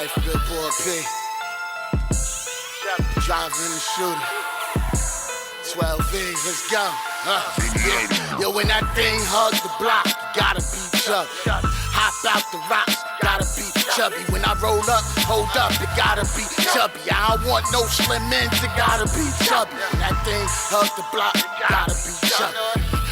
life, Billboard P. Driving the shooter. 12 V, let's go. Yeah. Yo, when that thing hug the block, you gotta be chubby. Hop out the rocks, gotta be chubby. When I roll up, hold up, it gotta be chubby. I don't want no slim ends, it gotta be chubby. When that thing hug the block, gotta be chubby.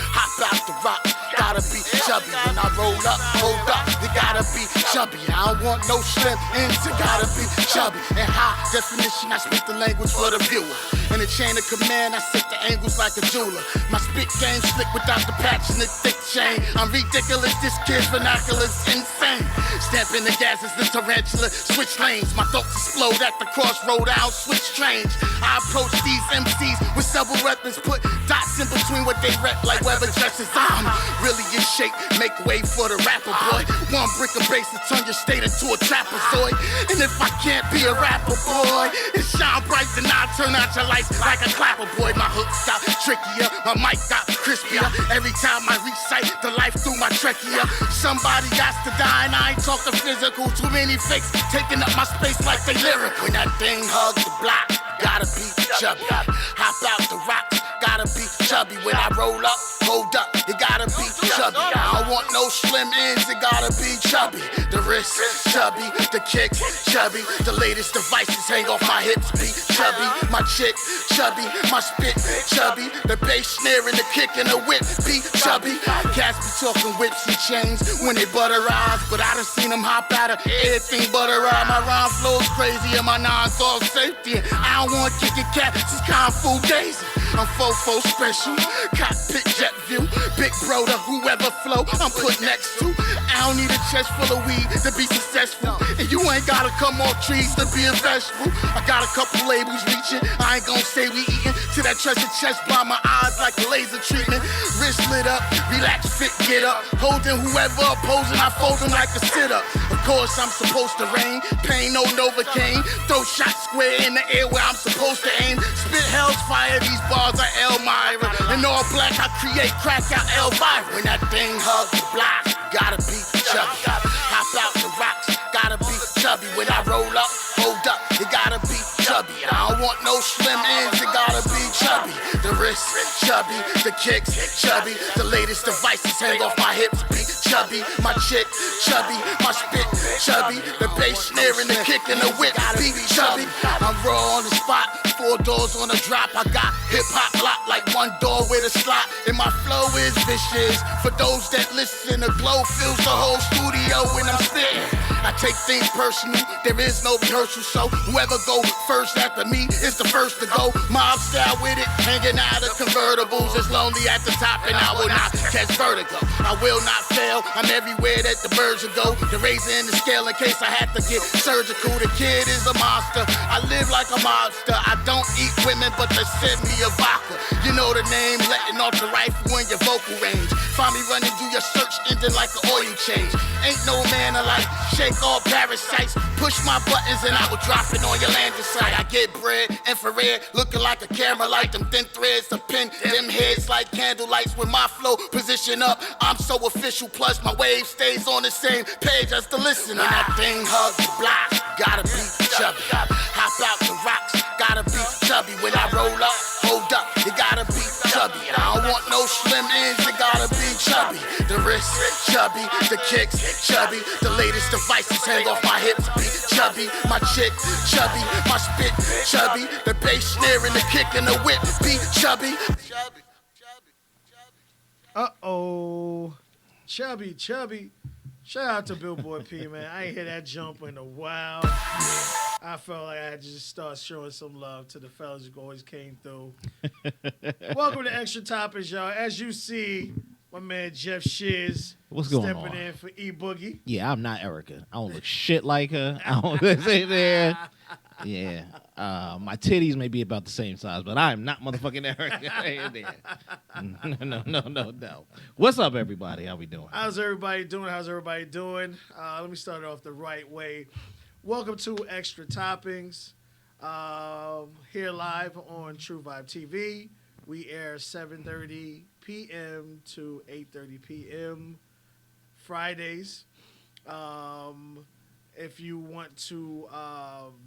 Hop out the rocks, gotta be chubby. When I roll up, hold up, it gotta be chubby. I don't want no slim ends, it gotta be chubby. In high definition, I speak the language for the viewer. In the chain of command, I set the angles like a jeweler. My spit game slick without the patch and the thick chain. I'm ridiculous, this kid's vernacular's insane. Stamping the gas is the tarantula, switch lanes. My thoughts explode at the crossroad, I'll switch trains. I approach these MCs with several weapons, put dots in between what they rep like Weber dresses. I'm really in shape, make way for the rapper boy. One brick of bass to turn your state into a trapezoid. And if I can't be a rapper boy, it shine bright, then I'll turn out your lights like a clapper boy. My hooks got trickier, my mic got crispier. Every time I recite the life through my trachea. Somebody got to die and I ain't talking physical. Too many fakes taking up my space like they lyric. When that thing hug the block, gotta be chubby. Hop out the rocks, gotta be chubby. When I roll up, hold up, it gotta be chubby. I don't want no slim ends, it gotta be chubby. The wrist, chubby, the kicks, chubby. The latest devices hang off my hips, be chubby. My chick, chubby, my spit, chubby. The bass snare and the kick and the whip, be chubby. Cats be talking whips and chains when they butterize, but I done seen them hop out of everything butterize. My rhyme flows crazy and my nines all safety. I don't want kicking cat, it's Kung Fu Daisy. I'm fofo special, cockpit jet view. Big bro to whoever flow I'm put next to. I don't need a chest full of weed to be successful. And you ain't gotta come off trees to be a vegetable. I got a couple labels reaching, I ain't gon' say we eating. To that treasure chest, blind my eyes like a laser treatment. Wrist lit up, relax, fit, get up. Holding whoever opposing, I fold them like a sit-up. Of course I'm supposed to rain, pain no Novocaine. Throw shots square in the air where I'm supposed to aim. Spit hell's fire, these bars are Elmira. In all black, I create crack out Elvira. When that thing hug the block, gotta be chubby. Hop out the rocks, gotta be chubby. When I roll up, hold up, it gotta be chubby. I don't want no slim ends, it gotta be chubby. The wrist, chubby, the kicks, chubby. The latest devices hang off my hips, be chubby. My chick, chubby, my spit, chubby. The bass snare and the kick and the whip, be chubby. I'm raw on the spot, 4 doors on a drop. I got hip-hop locked like 1 door with a slot. And my flow is vicious. For those that listen, the glow fills the whole studio when I'm spitting. I take things personal, there is no rehearsal, so whoever go first after me is the first to go. Mob style with it, hanging out of convertibles. It's lonely at the top and I will not catch vertigo. I will not fail, I'm everywhere that the birds will go. The razor in the scale in case I have to get surgical. The kid is a monster, I live like a mobster. I don't eat women, but they send me a vodka. You know the name, letting off the rifle in your vocal range. Find me running through your search engine like an oil change. Ain't no man alike, shake all parasites. Push my buttons and I will drop it on your landing site. I get bread, infrared, looking like a camera light. Them thin threads to pin them heads like candle lights. With my flow position up, I'm so official. Plus my wave stays on the same page as the listener. When that thing hug the block, gotta be chubby. Hop out the rocks, gotta be chubby. When I roll up, hold up, it gotta be chubby. I don't want no slim ends, it gotta be chubby. The wrist, chubby, the kicks, chubby. The latest devices hang off my hips, be chubby. My chick, chubby, my spit, chubby. The bass snare and the kick and the whip, be chubby. Uh-oh. Chubby. Shout out to Billboard P, man. I ain't hear that jump in a while. I felt like I had to just start showing some love to the fellas who always came through. Welcome to Extra Topics, y'all. As you see, my man Jeff Shiz stepping in for E-Boogie. Yeah, I'm not Erica. I don't look shit like her. I don't say there. Yeah. My titties may be about the same size, but I am not motherfucking Erica. No. What's up, everybody? How we doing? How's everybody doing? Let me start it off the right way. Welcome to Extra Toppings. Here live on True Vibe TV. We air 7:30 p.m. to 8:30 p.m. Fridays. If you want to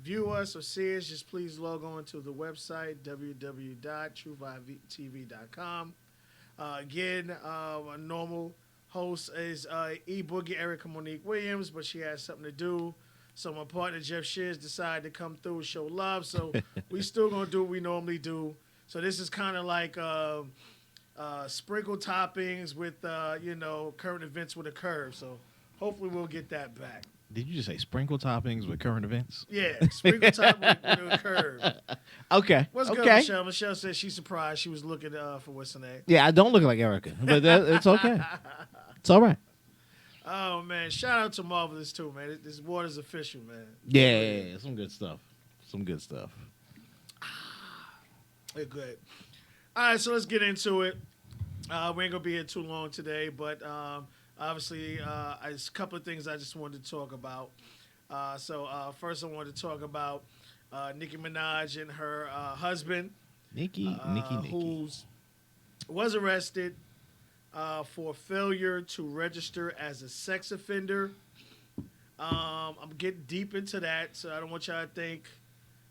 view us or see us, just please log on to the website, www.truevibetv.com. Again, a normal host is E-Boogie Erica Monique Williams, but she has something to do. So my partner, Jeff Shears, decided to come through and show love. So we still going to do what we normally do. So this is kind of like sprinkle toppings with, current events with a curve. So hopefully we'll get that back. Did you just say sprinkle toppings with current events? Yeah, sprinkle toppings with a curve. Okay. What's good, okay. Michelle? Michelle said she's surprised. She was looking for what's her name. Yeah, I don't look like Erica, but it's okay. It's all right. Oh, man. Shout out to Marvelous, too, man. This water's official, man. Yeah, some good stuff. They're good. All right, so let's get into it. We ain't going to be here too long today, but obviously, there's a couple of things I just wanted to talk about. First I wanted to talk about Nicki Minaj and her husband. Nicki. Who was arrested for failure to register as a sex offender. I'm getting deep into that, so I don't want y'all to think,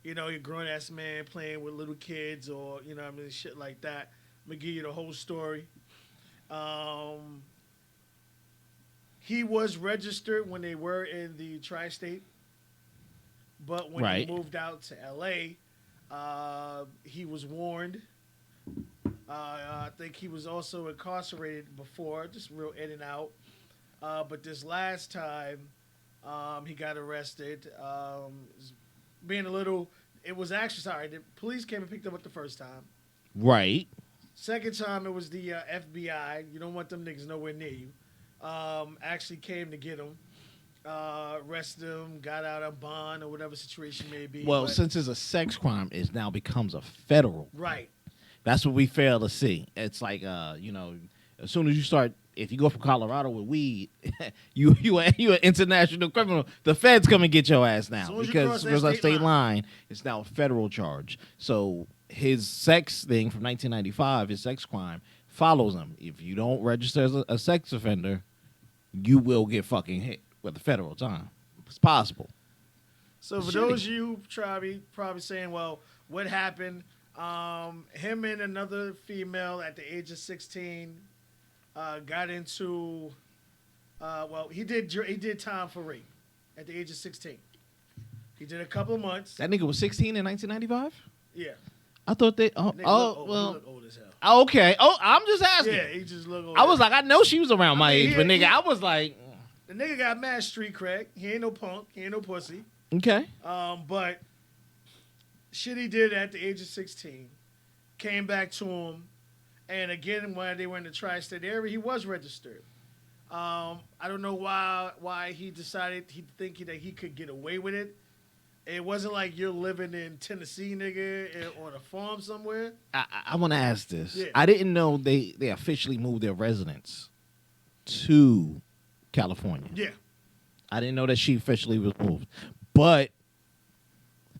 you're a grown-ass man playing with little kids or, shit like that. I'm going to give you the whole story. He was registered when they were in the tri-state, but when he moved out to L.A., he was warned. I think he was also incarcerated before, just real in and out. But this last time, he got arrested. The police came and picked him up the first time. Right. Second time, it was the FBI. You don't want them niggas nowhere near you. Actually came to get him, arrested him, got out on bond or whatever situation may be. Well, since it's a sex crime, it now becomes a federal. Right. That's what we fail to see. It's like, as soon as you start, if you go from Colorado with weed, you an international criminal. The feds come and get your ass now because there's a state line. It's now a federal charge. So his sex thing from 1995, his sex crime, follows him. If you don't register as a sex offender, you will get fucking hit with a federal time. It's possible. So for those of you probably saying, well, what happened? Him and another female at the age of 16 got into, he did time for rape at the age of 16. He did a couple of months. That nigga was 16 in 1995? Yeah. I thought they. He look old as hell. Okay. Oh, I'm just asking. Yeah, he just look old. I was like, I know she was around my age, but nigga, I was like, the nigga got mad street cred. He ain't no punk. He ain't no pussy. Okay. But shit he did at the age of 16 came back to him, and again when they were in the tri-state area, he was registered. I don't know why he decided that he could get away with it. It wasn't like you're living in Tennessee, nigga, on a farm somewhere. I want to ask this. Yeah. I didn't know they officially moved their residence to California. Yeah. I didn't know that she officially was moved. But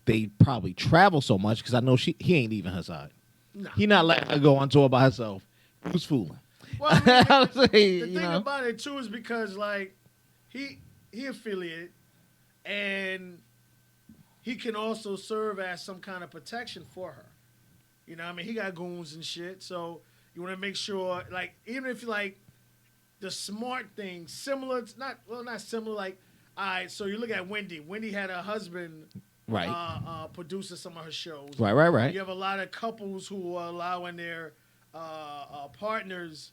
they probably travel so much because I know he ain't leaving her side. No. He not letting her go on tour by herself. Who's fooling? Well, I mean, the thing know? about it, too, is because, like, he affiliated, and he can also serve as some kind of protection for her. You know what I mean? He got goons and shit, so you want to make sure, like, even if, like, the smart thing, similar, it's not similar, like, all right, so you look at Wendy. Wendy had a husband producing some of her shows. Right. You have a lot of couples who are allowing their partners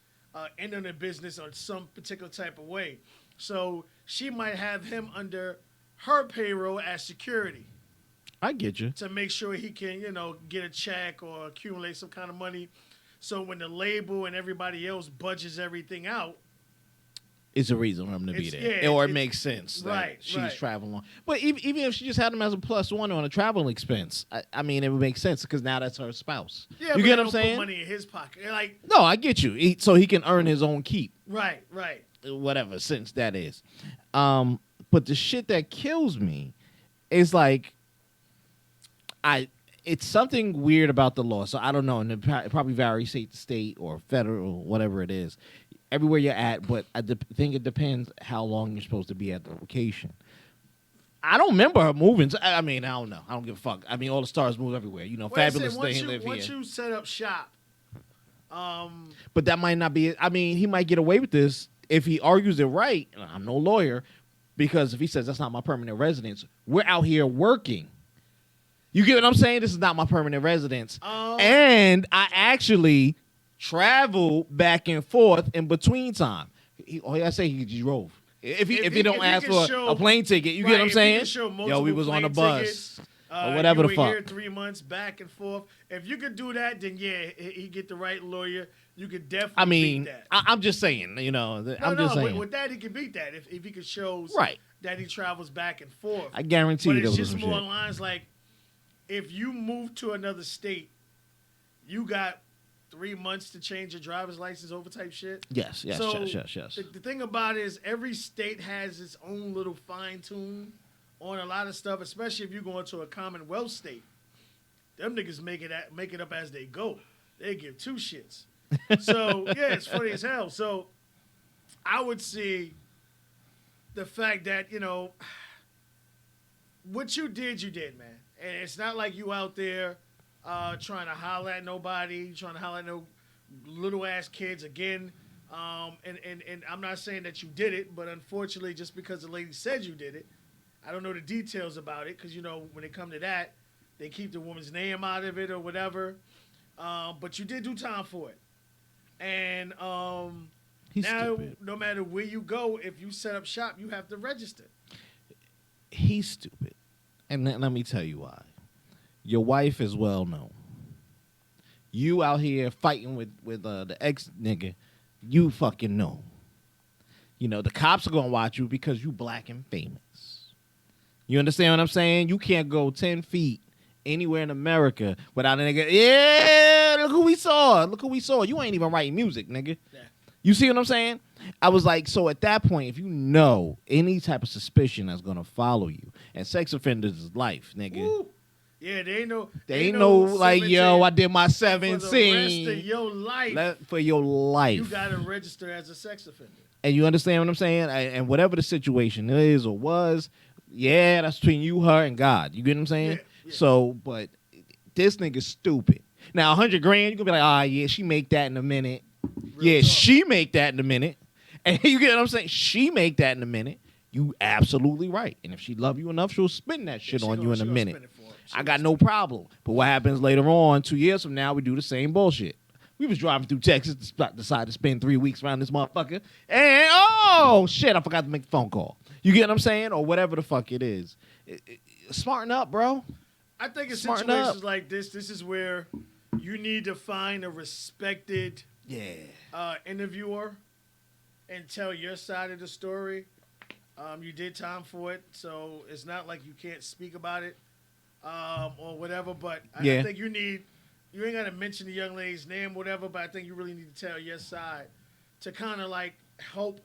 in the business on some particular type of way. So she might have him under her payroll as security. I get you. To make sure he can, get a check or accumulate some kind of money. So when the label and everybody else budgets everything out, it's a reason for him to be there. Yeah, or it makes sense that she's traveling on. But even if she just had him as a +1 on a travel expense, I mean, it would make sense because now that's her spouse. Yeah, you but get what I'm saying? Put money in his pocket. Like, no, I get you. So he can earn his own keep. Right. Whatever sense that is. But the shit that kills me is like, it's something weird about the law. So I don't know, and it probably varies state to state or federal, whatever it is. Everywhere you're at, but I think it depends how long you're supposed to be at the location. I don't remember her moving. I mean, I don't know. I don't give a fuck. I mean, all the stars move everywhere. You know, Well, I Fabulous said, Day live once here. you set up shop, But that might not be. I mean, he might get away with this if he argues it right. I'm no lawyer, because if he says that's not my permanent residence, we're out here working. You get what I'm saying? This is not my permanent residence, and I actually travel back and forth in between time. I say he drove. If he don't ask for a plane ticket, you get what I'm saying? Yo, we was on a bus or whatever the fuck. Here 3 months back and forth. If you could do that, then yeah, he get the right lawyer. You could definitely beat that. I'm just saying, you know. Just saying. With that, he could beat that if he could show that he travels back and forth. I guarantee you. But it's just more lines like, if you move to another state, you got 3 months to change your driver's license over type shit. Yes. The thing about it is every state has its own little fine tune on a lot of stuff, especially if you go into a Commonwealth state. Them niggas make it up as they go. They give two shits. So yeah, it's funny as hell. So I would see the fact that, you know, what you did, man. And it's not like you out there trying to holler at nobody, trying to holler at no little ass kids again. And I'm not saying that you did it, but unfortunately, just because the lady said you did it, I don't know the details about it, because, you know, when it come to that, they keep the woman's name out of it or whatever. But you did do time for it. And now, stupid. No matter where you go, if you set up shop, you have to register. He's stupid. And let me tell you why. Your wife is well known. You out here fighting with the ex nigga, you fucking know. You know, the cops are going to watch you because you black and famous. You understand what I'm saying? You can't go 10 feet anywhere in America without a nigga, yeah, look who we saw. You ain't even writing music, nigga. Yeah. You see what I'm saying? I was like, so at that point, if you know any type of suspicion that's going to follow you, and sex offenders is life, nigga. Ooh. Yeah, they ain't no like, yo, I did my 7 for scene. the rest of your life. For your life. You got to register as a sex offender. And you understand what I'm saying? And whatever the situation is or was, yeah, that's between you, her, and God. You get what I'm saying? Yeah. So, but this nigga's stupid. Now, $100 grand, you can be like, yeah, she make that in a minute. Real talk. She make that in a minute. And you get what I'm saying? She make that in a minute. You absolutely right. And if she love you enough, she'll spend that shit on you in a minute. I got no problem. But what happens later on, 2 years from now, we do the same bullshit. We was driving through Texas, decided to spend 3 weeks around this motherfucker, and oh shit, I forgot to make the phone call. You get what I'm saying? Or whatever the fuck it is. Smarten up, bro. I think in situations like this is where you need to find a respected interviewer and tell your side of the story. You did time for it, so it's not like you can't speak about it or whatever, but I think you ain't got to mention the young lady's name, whatever, but I think you really need to tell your side to kind of like help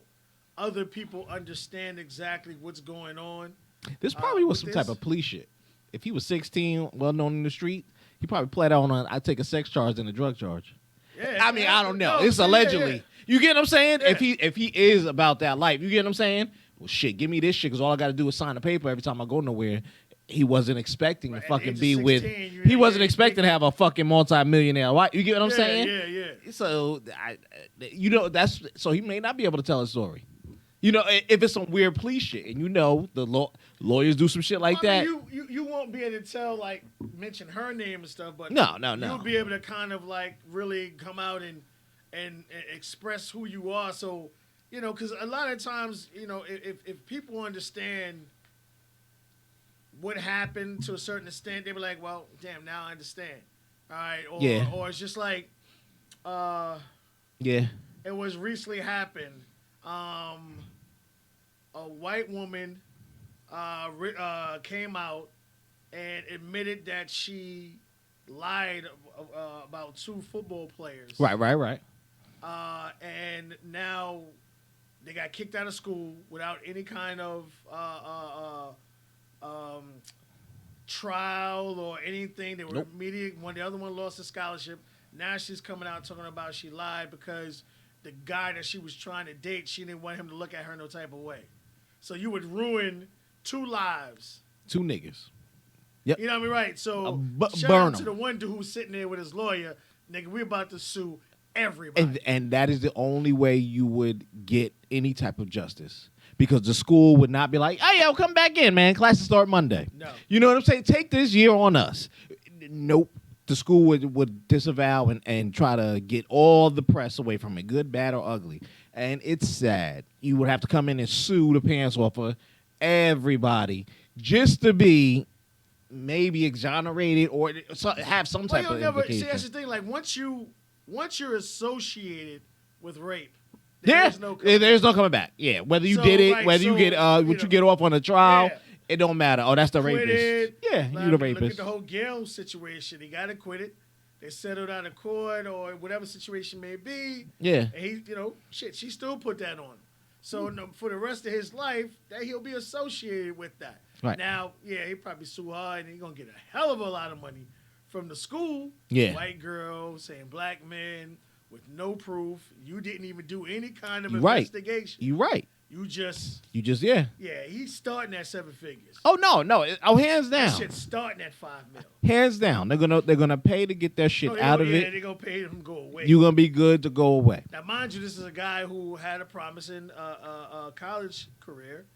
other people understand exactly what's going on. This probably was some type of police shit. If he was 16, well known in the street, he probably played out on I take a sex charge and a drug charge. Yeah, I mean, I don't know. It's allegedly. Yeah. You get what I'm saying? Yeah. If he is about that life, you get what I'm saying? Well, shit, give me this shit, because all I got to do is sign a paper every time I go nowhere. He wasn't expecting to fucking be 16, with. He wasn't expecting to have a fucking multi-millionaire wife. You get what I'm saying? Yeah. So, so he may not be able to tell a story. You know, if it's some weird police shit, and you know the lawyers do some shit like that. You won't be able to tell, like, mention her name and stuff, but no. You'll be able to kind of like really come out and express who you are. So, you know, because a lot of times, you know, if people understand what happened to a certain extent, they were like, well, damn, now I understand. All right. Or it's just like, it was recently happened. A white woman came out and admitted that she lied about 2 football players. Right. And now they got kicked out of school without any kind of trial or anything. They were immediate. The other one lost a scholarship. Now she's coming out talking about she lied because the guy that she was trying to date, she didn't want him to look at her no type of way. So you would ruin 2 lives. 2 niggas. You know what I mean? Right. So shout burn out to 'em. the one dude who's sitting there with his lawyer. Nigga, we about to sue everybody. And that is the only way you would get any type of justice. Because the school would not be like, hey, yo, come back in, man. Classes start Monday. No. You know what I'm saying? Take this year on us. Nope. The school would disavow and try to get all the press away from it, good, bad, or ugly. And it's sad. You would have to come in and sue the pants off of everybody just to be maybe exonerated or have some type of implication. See, that's the thing. Like, once you're associated with rape, there's no coming back. Yeah, whether you did it, whether you get you get off on a trial, it don't matter. Oh, that's the rapist. Yeah, you the rapist. Look at the whole Gail situation. He got acquitted. They settled out of court or whatever situation may be. Yeah. And he, she still put that on him. So for the rest of his life, that he'll be associated with that. Right. Now, yeah, he probably sue hard and he's going to get a hell of a lot of money from the school. Yeah. White girl saying black men with no proof. You didn't even do any kind of Right. investigation. You right. You just, yeah. Yeah, he's starting at 7 figures. Oh no. Oh, hands down. That shit's starting at $5 million. Hands down. They're gonna pay to get that shit out of it. They're gonna pay him to go away. You're gonna be good to go away. Now, mind you, this is a guy who had a promising college career.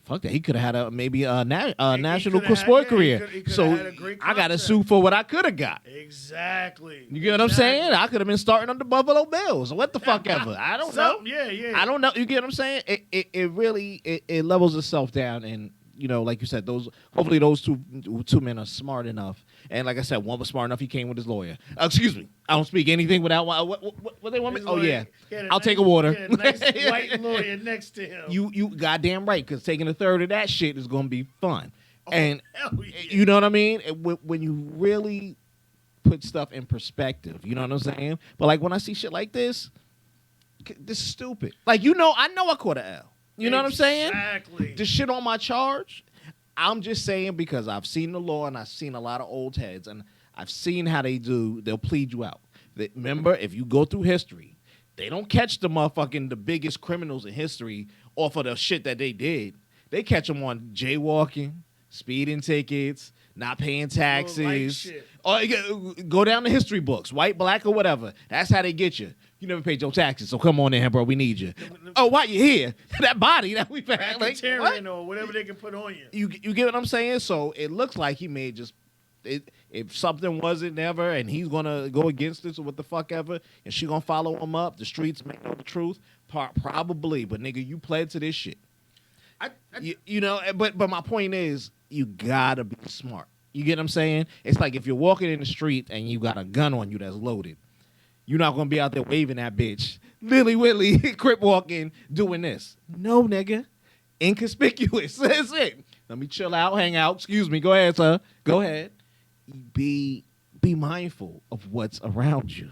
Fuck that. He could have had maybe a national sport career. He could So have had a great I got to contract. sue for what I could have got. Exactly. You get what I'm saying? I could have been starting on the Buffalo Bills or what the fuck ever. I don't know. Yeah. I don't know. You get what I'm saying? It really it levels itself down, and like you said, hopefully those two men are smart enough. And like I said, one was smart enough. He came with his lawyer. Excuse me. I don't speak anything without what they want me. His Oh lawyer, yeah. I'll take a water. Yeah, nice white lawyer next to him. You goddamn right, because taking a third of that shit is gonna be fun. And hell yeah. you know what I mean? When you really put stuff in perspective, you know what I'm saying? But like when I see shit like this is stupid. Like I know I caught an L. You know what I'm saying? Exactly. The shit on my charge. I'm just saying because I've seen the law and I've seen a lot of old heads and I've seen how they'll plead you out. Remember, if you go through history, they don't catch the biggest criminals in history off of the shit that they did. They catch them on jaywalking, speeding tickets, not paying taxes. Or go down the history books, white, black, or whatever. That's how they get you. You never paid your taxes, so come on in here, bro. We need you. Oh, why you here? That body that we found. Like, what? Or whatever they can put on you. You get what I'm saying? So it looks like he may just if something wasn't ever and he's gonna go against this or what the fuck ever, and she gonna follow him up. The streets may know the truth, probably. But nigga, you pled to this shit. But my point is, you gotta be smart. You get what I'm saying? It's like if you're walking in the street and you got a gun on you that's loaded, you're not gonna be out there waving that bitch, Lily Willy, crip walking, doing this. No, nigga, inconspicuous. That's it. Let me chill out, hang out. Excuse me. Go ahead, sir. Go ahead. Be mindful of what's around you.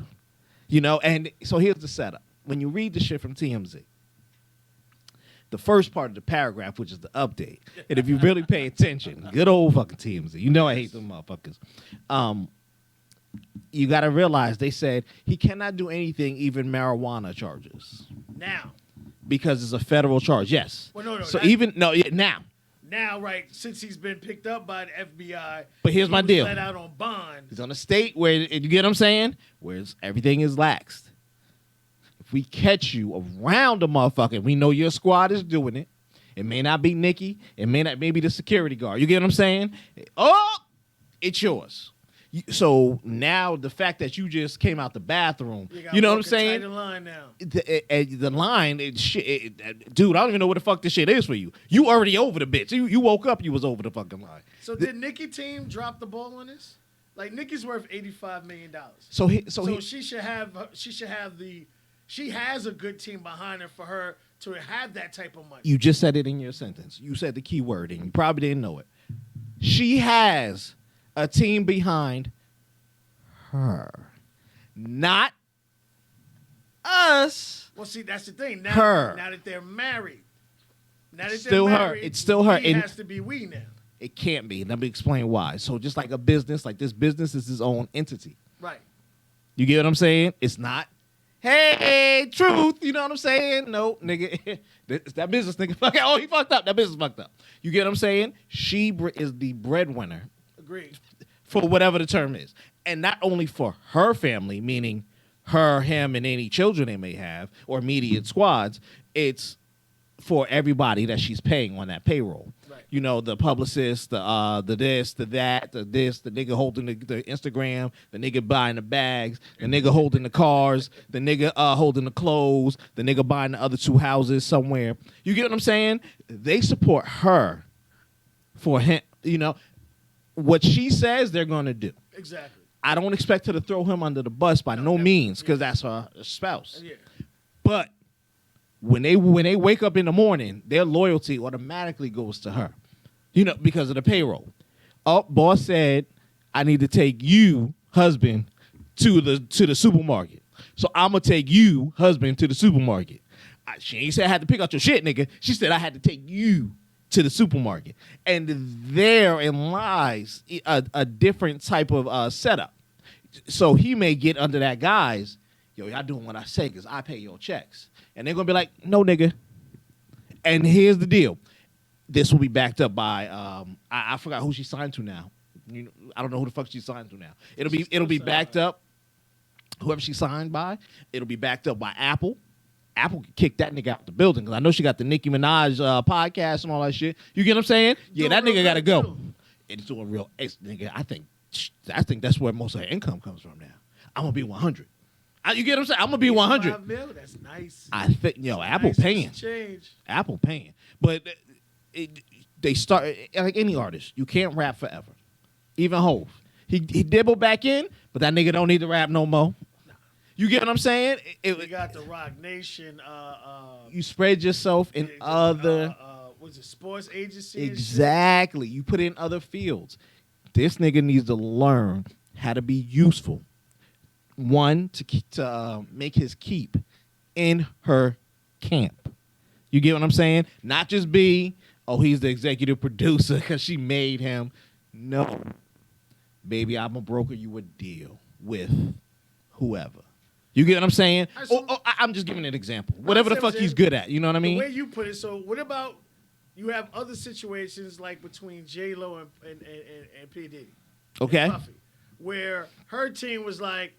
And so here's the setup. When you read the shit from TMZ, the first part of the paragraph, which is the update, and if you really pay attention, good old fucking TMZ. I hate them motherfuckers. You got to realize they said he cannot do anything, even marijuana charges. Now. Because it's a federal charge, yes. Well, no. So now. Now, right, since he's been picked up by the FBI. But here's my deal. Let out on bond. He's on a state where, you get what I'm saying? Where everything is laxed. If we catch you around a motherfucker, we know your squad is doing it. It may not be Nikki. It may be the security guard. You get what I'm saying? Oh, it's yours. So now the fact that you just came out the bathroom, you know what I'm saying? The line now. The line, dude, I don't even know what the fuck this shit is for you. You already over the bitch. You woke up, you was over the fucking line. So did Nikki team drop the ball on this? Like Nikki's worth $85 million. So she should have she has a good team behind her for her to have that type of money. You just said it in your sentence. You said the key word and you probably didn't know it. She has a team behind her, not us. Well, see, that's the thing. Now that they're married, it's still her. It has to be we now. It can't be. Let me explain why. So just like a business, like this business is its own entity. Right. You get what I'm saying? It's not Hey, truth. You know what I'm saying? No, nigga. It's that business, nigga. Oh, he fucked up. That business fucked up. You get what I'm saying? She is the breadwinner. Agreed. For whatever the term is. And not only for her family, meaning her, him, and any children they may have, or immediate squads, it's for everybody that she's paying on that payroll. Right. You know, the publicist, the this, the that, the this, the nigga holding the Instagram, the nigga buying the bags, the nigga holding the cars, the nigga holding the clothes, the nigga buying the other 2 houses somewhere. You get what I'm saying? They support her for him. You know, what she says they're going to do. Exactly. I don't expect her to throw him under the bus by no means, because that's her spouse. Yeah. But when they wake up in the morning, their loyalty automatically goes to her, you know, because of the payroll. Oh, boss said, I need to take you, husband, to the supermarket. So I'm gonna take you, husband, to the supermarket. She ain't said I had to pick out your shit, nigga. She said I had to take you to the supermarket, and therein lies a different type of setup. So he may get under that guise, yo, y'all doing what I say because I pay your checks. And they're going to be like, no, nigga. And here's the deal. This will be backed up by, I forgot who she signed to now. You know, I don't know who the fuck she signed to now. It'll be backed up, whoever she signed by, it'll be backed up by Apple. Apple could kick that nigga out the building because I know she got the Nicki Minaj podcast and all that shit. You get what I'm saying? Yeah, that nigga got to go. It's doing real, nigga, I think that's where most of her income comes from now. I'm going to be 100. You get what I'm saying? I'm gonna be 100. That's nice. I think Apple nice paying. Change. Apple paying, but they start like any artist. You can't rap forever. Even Hov, he dibble back in, but that nigga don't need to rap no more. Nah. You get what I'm saying? You got the Rock Nation. You spread yourself in other. Was it sports agency? Exactly. You put in other fields. This nigga needs to learn how to be useful. One, to make his keep in her camp. You get what I'm saying? Not just be, he's the executive producer because she made him. No. Baby, I'm going to broker you a deal with whoever. You get what I'm saying? I'm just giving an example. Whatever the fuck he's good at. You know what I mean? The way you put it. So what about you have other situations like between J-Lo and P. Diddy? Okay. And Puffy, where her team was like,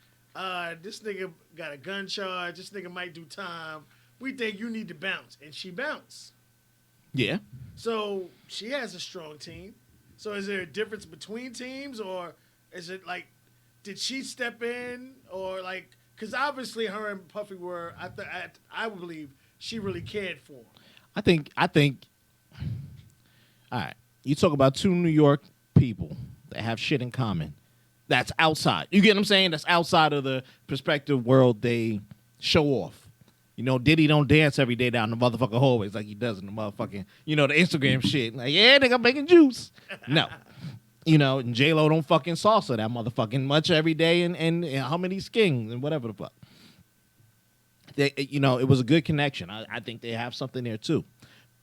this nigga got a gun charge. This nigga might do time. We think you need to bounce. And she bounced. Yeah. So she has a strong team. So is there a difference between teams? Or is it like, did she step in? Or like, because obviously her and Puffy were, I would believe she really cared for him. I think, all right, you talk about 2 New York people that have shit in common. That's outside. You get what I'm saying? That's outside of the perspective world they show off. You know, Diddy don't dance every day down the motherfucking hallways like he does in the motherfucking, the Instagram shit. Like, yeah, nigga, I'm making juice. No. And J-Lo don't fucking salsa that motherfucking much every day and how many skins and whatever the fuck. It was a good connection. I think they have something there too.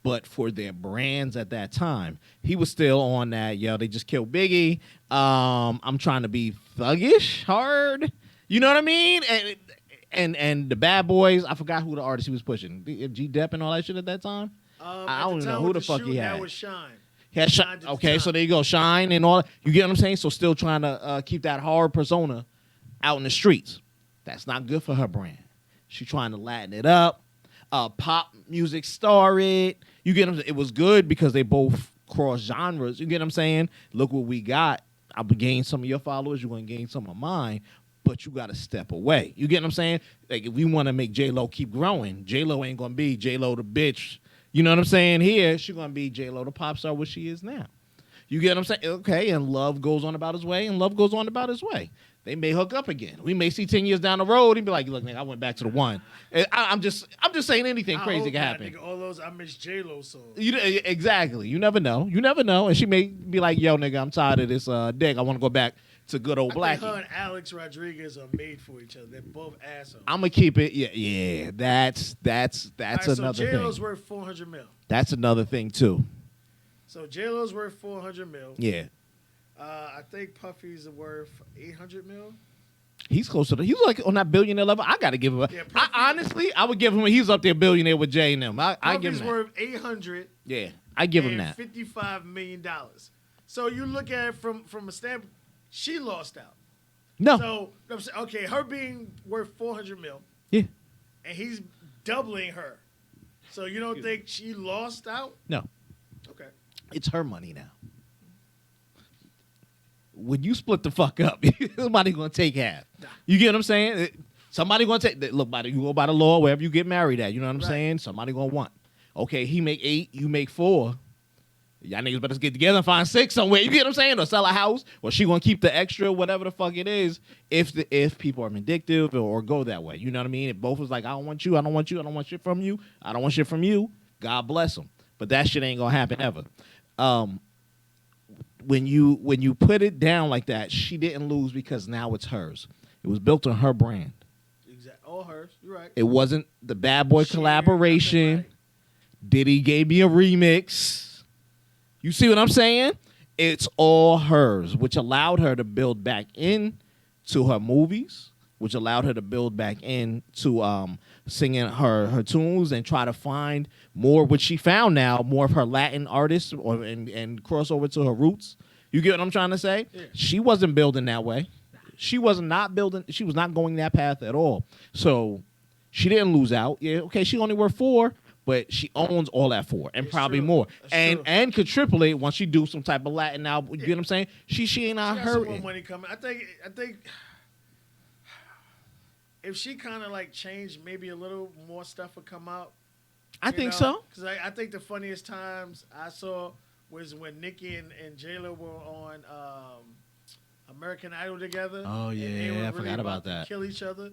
But for their brands at that time, he was still on that, they just killed Biggie. I'm trying to be thuggish hard. You know what I mean? And the Bad Boys, I forgot who the artist he was pushing. G Depp and all that shit at that time? I don't even know who the fuck he had. That was Shine. He had Shine. Okay, so there you go. Shine and all. You get what I'm saying? So still trying to keep that hard persona out in the streets. That's not good for her brand. She's trying to Latin it up. Pop music started. You get them. It was good because they both cross genres. You get what I'm saying? Look what we got. I'll gain some of your followers. You're going to gain some of mine. But you got to step away. You get what I'm saying? Like, if we want to make J-Lo keep growing, J-Lo ain't going to be J-Lo the bitch. You know what I'm saying? Here, she's going to be J-Lo the pop star, what she is now. You get what I'm saying? Okay, and love goes on about his way, and love goes on about his way. They may hook up again. We may see 10 years down the road. He'd be like, look, nigga, I went back to the one. I'm just saying anything crazy can happen. Nigga, all those I miss J-Lo songs. Exactly. You never know. And she may be like, yo, nigga, I'm tired of this dick. I want to go back to good old Blackie. Her and Alex Rodriguez are made for each other. They're both assholes. I'm going to keep it. Yeah. That's right, another so J-Lo's thing. worth $400 million. That's another thing, too. So J-Lo's worth $400 million. Yeah. I think Puffy's worth $800 million. He's close to the. He's like on that billionaire level. I got to give him. Honestly, I would give him. He's up there billionaire with Jay and them. I give him that. Worth 800. Yeah, I give him that. $55 million. So you look at it from a standpoint, she lost out. No. So okay, her being worth 400 mil. Yeah. And he's doubling her. So you don't think she lost out? No. Okay. It's her money now. When you split the fuck up, somebody gonna take half. Nah. You get what I'm saying? Somebody gonna take. Look, you go by the law wherever you get married at. You know what I'm saying? Somebody gonna want. Okay, he make 8, you make 4. Y'all niggas better get together and find 6 somewhere. You get what I'm saying? Or sell a house, or she gonna keep the extra, whatever the fuck it is. If people are vindictive or go that way, you know what I mean? If both was like, I don't want you, I don't want you, I don't want shit from you, I don't want shit from you. God bless them. But that shit ain't gonna happen ever. When you put it down like that, she didn't lose because now it's hers. It was built on her brand. Exactly, all hers. You're right. It wasn't the Bad Boy collaboration. Diddy gave me a remix. You see what I'm saying? It's all hers, which allowed her to build back in to her movies, which allowed her to build back into singing her tunes and try to find more, which she found now, more of her Latin artists and cross over to her roots. You get what I'm trying to say? Yeah. She wasn't building that way. She was not going that path at all. So she didn't lose out. Yeah, okay, she only worth 4. But she owns all that 4 and probably more. And could triple it once she do some type of Latin album. You get what I'm saying? She ain't not hurting. Some more money coming. I think if she kind of like changed, maybe a little more stuff would come out. I think so. Because I think the funniest times I saw was when Nicki and J-Lo were on American Idol together. Oh yeah, I forgot about that. Kill each other.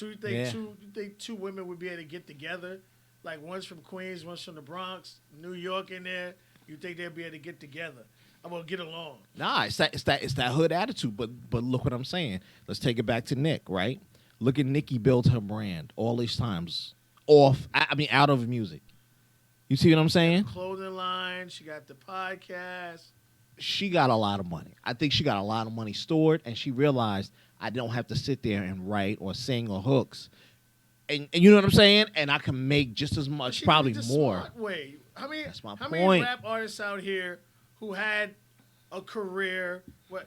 You think two women would be able to get together? Like one's from Queens, one's from the Bronx, New York in there. You think they'll be able to get together? I'm gonna get along. Nah, it's that hood attitude. But look what I'm saying. Let's take it back to Nick, right? Look at Nicki build her brand all these times out of music. You see what I'm saying? Clothing line. She got the podcast. She got a lot of money. I think she got a lot of money stored, and she realized I don't have to sit there and write or sing or hooks. And you know what I'm saying? And I can make just as much, probably more. Way. That's my point. How many rap artists out here who had a career? I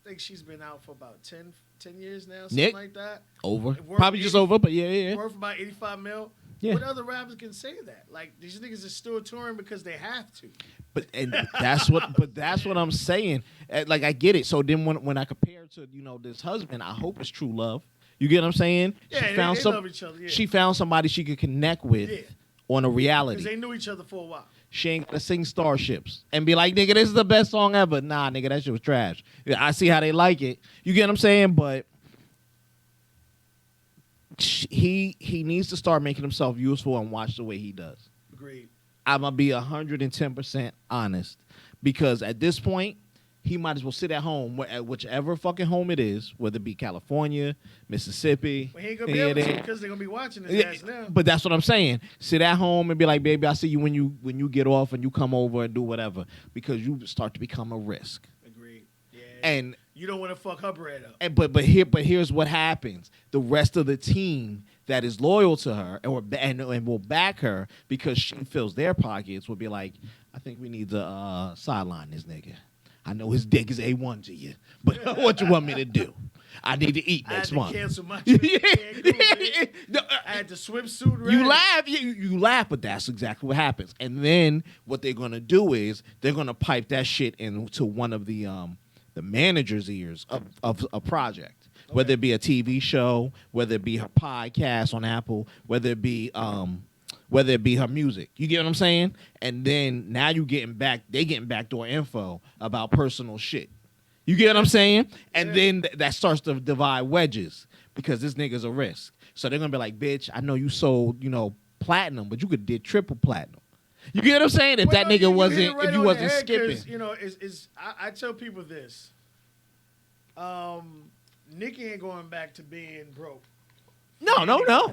think she's been out for about 10 years now, something Nick? Like that. Over. Probably just over, but yeah. Worth about 85 mil. Yeah. What other rappers can say that? Like, these niggas are still touring because they have to. But that's what I'm saying. Like, I get it. So then when I compare to, this husband, I hope it's true love. You get what I'm saying? Yeah, they love each other. Yeah. She found somebody she could connect with on a reality. Because they knew each other for a while. She ain't gonna sing Starships and be like, nigga, this is the best song ever. Nah, nigga, that shit was trash. I see how they like it. You get what I'm saying? But he needs to start making himself useful and watch the way he does. Agreed. I'm gonna be 110% honest because at this point, he might as well sit at home, at whichever fucking home it is, whether it be California, Mississippi. Well, he ain't gonna be able to because they're gonna be watching his ass now. But that's what I'm saying. Sit at home and be like, baby, I see you when you get off and you come over and do whatever, because you start to become a risk. Agreed. Yeah. And you don't want to fuck her bread up. And but here's what happens: the rest of the team that is loyal to her and will back her because she fills their pockets will be like, I think we need to sideline this nigga. I know his dick is A1 to you, but what you want me to do? I need to eat next month. I had to cancel my trip. I had to swimsuit ready. You laugh, but that's exactly what happens. And then what they're gonna do is they're gonna pipe that shit into one of the manager's ears of a project, whether it be a TV show, whether it be her podcast on Apple, whether it be her music. You get what I'm saying? And then now they getting backdoor info about personal shit. You get what I'm saying? And then that starts to divide wedges because this nigga's a risk. So they're going to be like, bitch, I know you sold, platinum, but you could did triple platinum. You get what I'm saying? If that nigga wasn't, if you wasn't skipping. I tell people this. Nicki ain't going back to being broke. No. I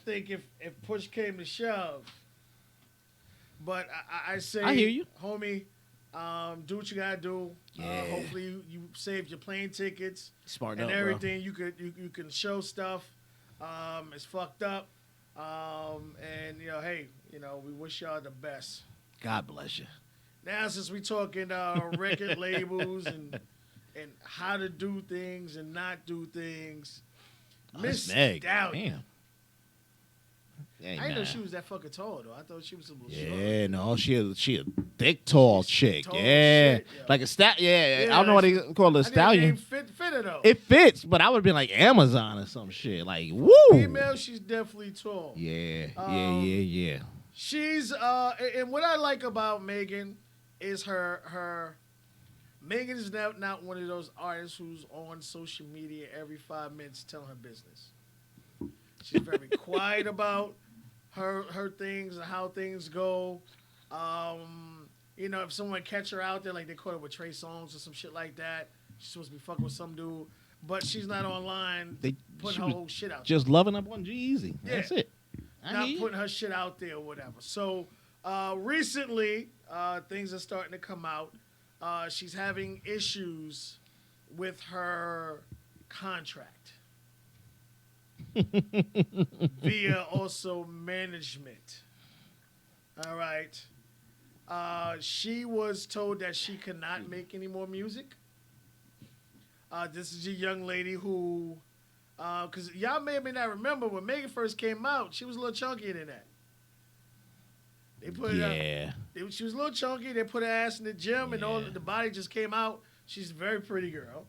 think if push came to shove, but I say, I hear you, homie. Do what you gotta do. Yeah. Hopefully you saved your plane tickets Smart and up, everything. You can show stuff. It's fucked up. And hey, we wish y'all the best. God bless you. Now, since we talking record labels and how to do things and not do things, Miss Meg. Stallion. Damn. I didn't know she was that fucking tall though. I thought she was a little short. Yeah, no, she a thick, tall chick. Tall Yeah, shit, yo. like a stallion. Yeah, Yeah, I don't know what they call it, a I think the stallion. name fit her though. It fits, but I would have been like Amazon or some shit. Like, woo. Female, she's definitely tall. Yeah. She's and what I like about Megan is her. Megan is not one of those artists who's on social media every 5 minutes telling her business. She's very quiet about her things and how things go. If someone catch her out there, like they caught her with Trey Songz or some shit like that, she's supposed to be fucking with some dude, but she's not online putting her whole shit out there. Just loving up on G-Eazy. That's it. Not putting her shit out there or whatever. So recently, things are starting to come out. She's having issues with her contract via also management. All right. She was told that she cannot make any more music. This is a young lady who, because y'all may or may not remember when Megan first came out, she was a little chunkier than that. They put she was a little chunky. They put her ass in the gym, and all the body just came out. She's a very pretty girl.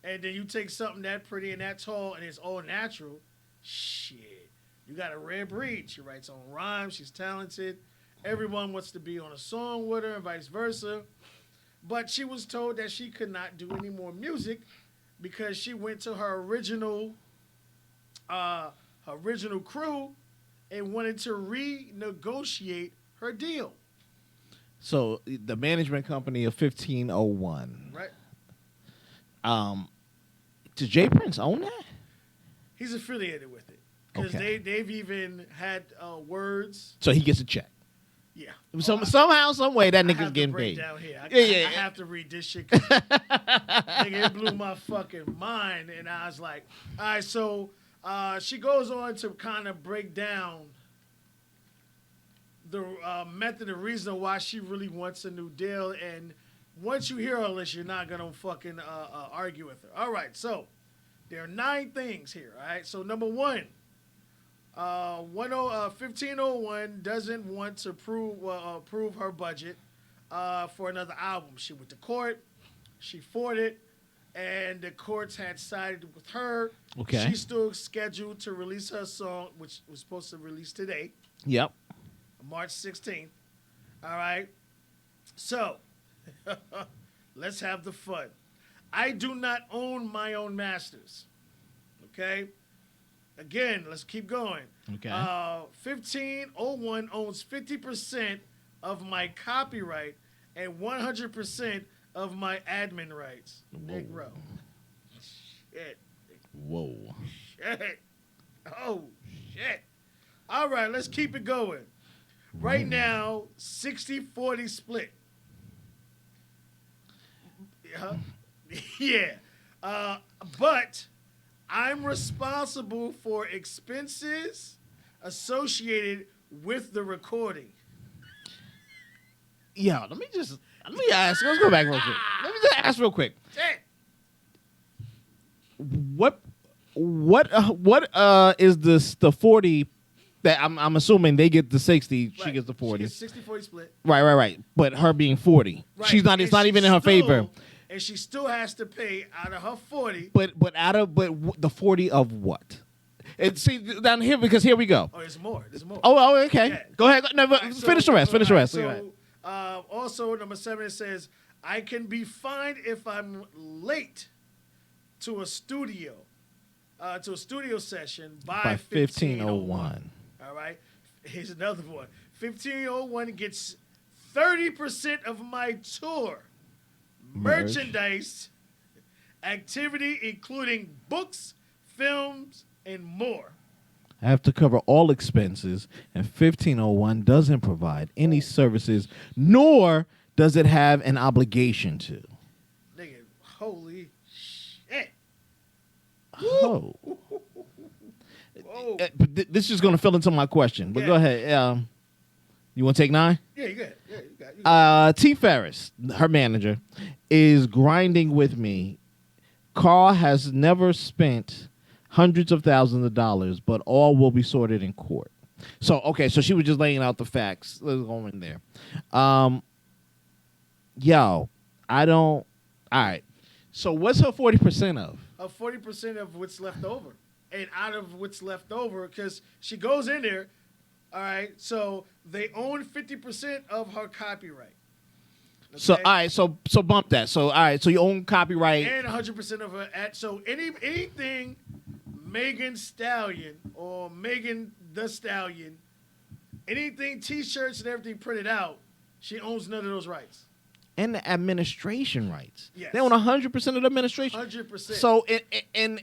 And then you take something that pretty and that tall, and it's all natural. Shit, you got a rare breed. She writes her own rhymes. She's talented. Everyone wants to be on a song with her, and vice versa. But she was told that she could not do any more music because she went to her original crew and wanted to renegotiate her deal. So the management company of 1501. Right. Does Jay Prince own that? He's affiliated with it because they've even had words. So he gets a check. Yeah. Somehow, some way, that nigga's getting paid. Down here. I Yeah. have to read this shit. Nigga, it blew my fucking mind, and I was like, all right. So she goes on to kind of break down the method and reason why she really wants a new deal. And once you hear all this, you're not gonna fucking argue with her. All right. So there are 9 things here. All right. So number 1. 1501 doesn't want to approve her budget for another album. She went to court, she fought it, and the courts had sided with her. Okay. She's still scheduled to release her song, which was supposed to release today. Yep. March 16th. All right. So let's have the fun. I do not own my own masters. Okay. Again, let's keep going. Okay. 1501 owns 50% of my copyright and 100% of my admin rights. Negro. Shit. Whoa. Shit. Oh, shit. All right, let's keep it going. Right now, 60-40 split. Yeah. But I'm responsible for expenses associated with the recording. Yeah, let me ask. Let's go back real quick. Let me just ask real quick. Shit. What is this the 40 that I'm assuming they get the 60, Right. she gets the 40. She gets 60-40 split. Right. But her being 40. Right. She's not And it's not she even in her still- favor. And she still has to pay out of her 40. But the 40 of what? And see down here because here we go. Oh, there's more. There's more. Oh, okay. Yeah. Go ahead. No, but All right, finish the rest. Finish the rest. So, Go ahead. also, number 7, it says, I can be fined if I'm late to a studio session by 1501. All right. Here's another one. 1501 gets 30% of my tour merchandise activity, including books, films, and more. I have to cover all expenses, and 1501 doesn't provide any services, nor does it have an obligation to. Oh. Whoa. But this is going to fill into my question. But go ahead. You want to take 9? Yeah, you got it. Yeah, you got it. T. Ferris, her manager, is grinding with me. Carl has never spent hundreds of thousands of dollars, but all will be sorted in court. So, okay, so she was just laying out the facts. Let's go in there. Yo, I don't... All right. So what's her 40% of? 40% of what's left over. And out of what's left over, because she goes in there, all right, so they own 50% of her copyright. Okay? So, all right, so bump that. So, all right, so you own copyright. And 100% of her, so anything Megan Stallion or Megan the Stallion, anything T-shirts and everything printed out, she owns none of those rights. And the administration rights. Yes. They own 100% of the administration. 100%. So in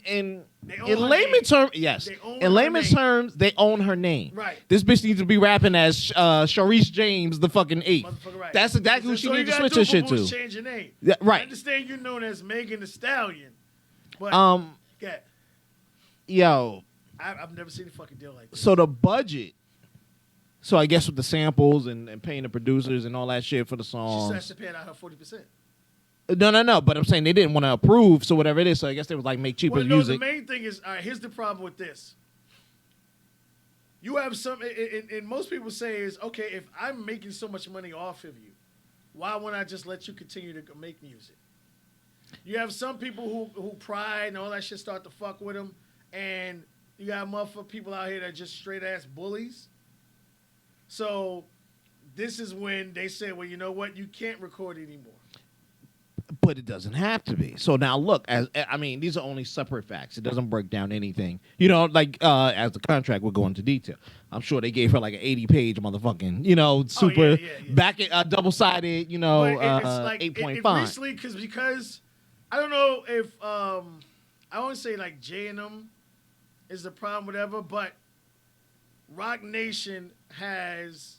layman's terms, yes. In layman's terms, they own her name. Right. This bitch needs to be rapping as Sharice James, the fucking 8th. Right. That's exactly who she needs to switch her her shit to. Change your name. Yeah, right. I understand you're known as Megan the Stallion, but yeah. Yo. I've never seen a fucking deal like this. So the budget. So I guess with the samples and paying the producers and all that shit for the songs. She starts to pay out her 40%. No. But I'm saying they didn't want to approve, so whatever it is. So I guess they was like make cheaper music. The main thing is, all right, here's the problem with this. You have some, and most people say is, okay, if I'm making so much money off of you, why won't I just let you continue to make music? You have some people who pride and all that shit start to fuck with them, and you got motherfucking people out here that are just straight ass bullies. So this is when they say, well, you know what? You can't record anymore. But it doesn't have to be. So now look, these are only separate facts. It doesn't break down anything. You know, like as the contract would go into detail. I'm sure they gave her like an 80-page motherfucking, super back double-sided, it's like 8.5. Recently, because I don't know if I won't say like J&M is the problem, whatever, but Roc Nation has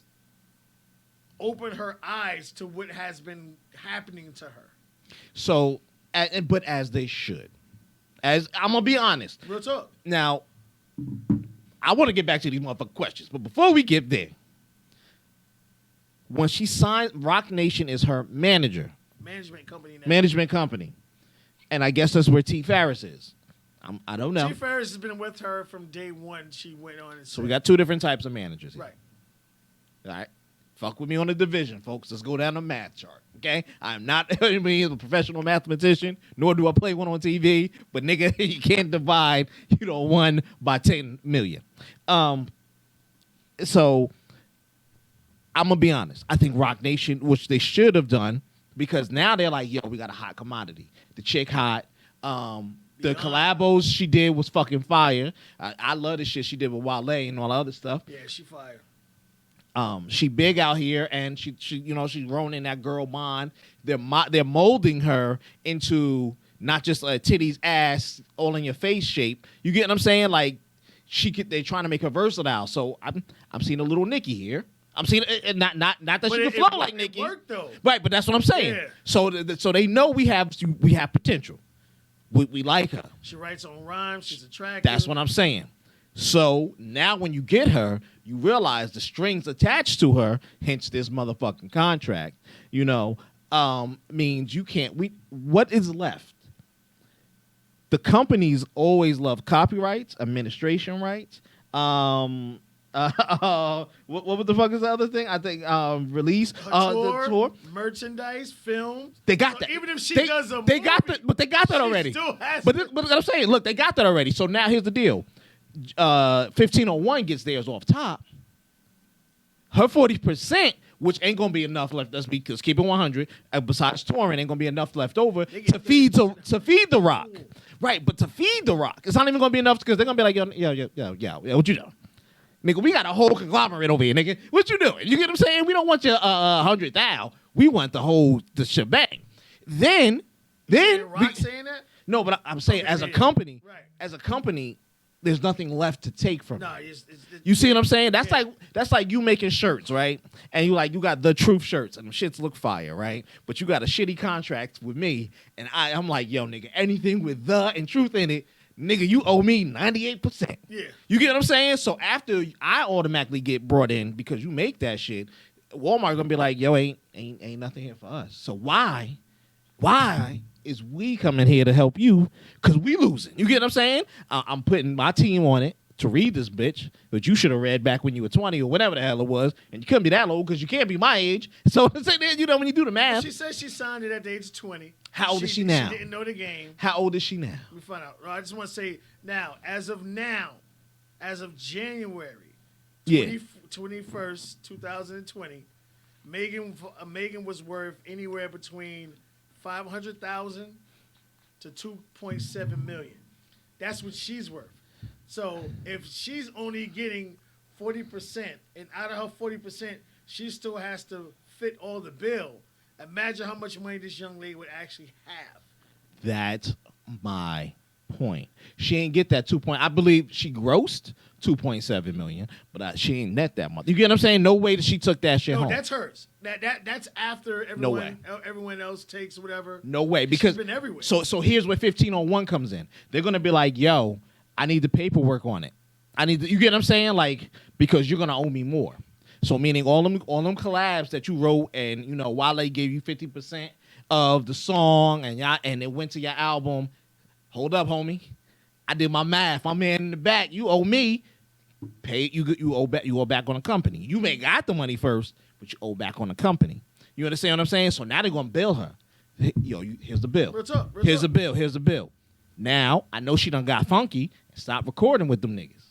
opened her eyes to what has been happening to her. So, but as they should. As I'm gonna be honest. Real talk. Now, I want to get back to these motherfucking questions, but before we get there, when she signed, Roc Nation is her manager. Management company now. Management company. And I guess that's where T. Ferris is. I don't know. T. Ferris has been with her from day one. She went on and so we got 2 different types of managers here. Right. All right. Fuck with me on the division, folks. Let's go down the math chart, okay? I'm not a professional mathematician, nor do I play one on TV, but nigga, you can't divide, 1 by 10 million. So I'm going to be honest. I think Roc Nation, which they should have done, because now they're like, yo, we got a hot commodity. The chick hot. The collabos she did was fucking fire. I love the shit she did with Wale and all the other stuff. Yeah, she fire. She big out here, and she she's grown in that girl bond. They're molding her into not just a titties, ass, all in your face shape. You get what I'm saying? Like they're trying to make her versatile. So I'm seeing a little Nicki here. I'm seeing not that she can flow like Nicki. It worked though. Right, but that's what I'm saying. Yeah. So they know we have potential. We like her. She writes on rhymes. She's attractive. That's what I'm saying. So now when you get her, you realize the strings attached to her, hence this motherfucking contract, means you can't. What is left? The companies always love copyrights, administration rights. What the fuck is the other thing? I think release, the tour, merchandise, film. They got that. Even if she does a movie, they got that, but they got that already. Still has but I'm saying, look, they got that already. So now here's the deal. 1501 gets theirs off top. Her 40%, which ain't gonna be enough left. That's because keep it 100. Besides touring, ain't gonna be enough left over to feed the Rock, right? But to feed the Rock, it's not even gonna be enough because they're gonna be like, yeah, what you doing, nigga? We got a whole conglomerate over here, nigga. What you doing? You get what I'm saying? We don't want your 100,000. We want the shebang. Then Rock saying that? No, but I'm saying as a company, there's nothing left to take from it. You see what I'm saying? That's like you making shirts, right? And you got the Truth shirts and them shits look fire, right? But you got a shitty contract with me, and I'm like, yo, nigga, anything with the and Truth in it, nigga, you owe me 98%. Yeah. You get what I'm saying? So after I automatically get brought in because you make that shit, Walmart gonna be like, yo, ain't nothing here for us. So why is we coming here to help you? Because we losing. You get what I'm saying? I'm putting my team on it to read this bitch, which you should have read back when you were 20 or whatever the hell it was, and you couldn't be that old because you can't be my age. So you know when you do the math. She said she signed it at the age of 20. How old is she now? She didn't know the game. How old is she now? Let me find out. I just want to say now, as of January 21st, 2020, Megan was worth anywhere between $500,000 to $2.7 million. That's what she's worth. So if she's only getting 40%, and out of her 40%, she still has to fit all the bill, imagine how much money this young lady would actually have. That's my point. She ain't get that 2 point. I believe she grossed 2.7 million, but she ain't net that much. You get what I'm saying? No way that she took that shit home. No, that's hers. That's after everyone else takes whatever. No way, because she's been everywhere. So here's where 1501 comes in. They're gonna be like, yo, I need the paperwork on it. You get what I'm saying? Like, because you're gonna owe me more. So meaning all them collabs that you wrote, and you know, Wale gave you 50% of the song, and it went to your album. Hold up, homie. I did my math. My man in the back, you owe me. Pay you owe back on the company. You may got the money first, but you owe back on the company. You understand what I'm saying? So now they're gonna bill her. Yo, here's the bill. Here's the bill. Here's the bill. Now I know she done got funky and stopped recording with them niggas.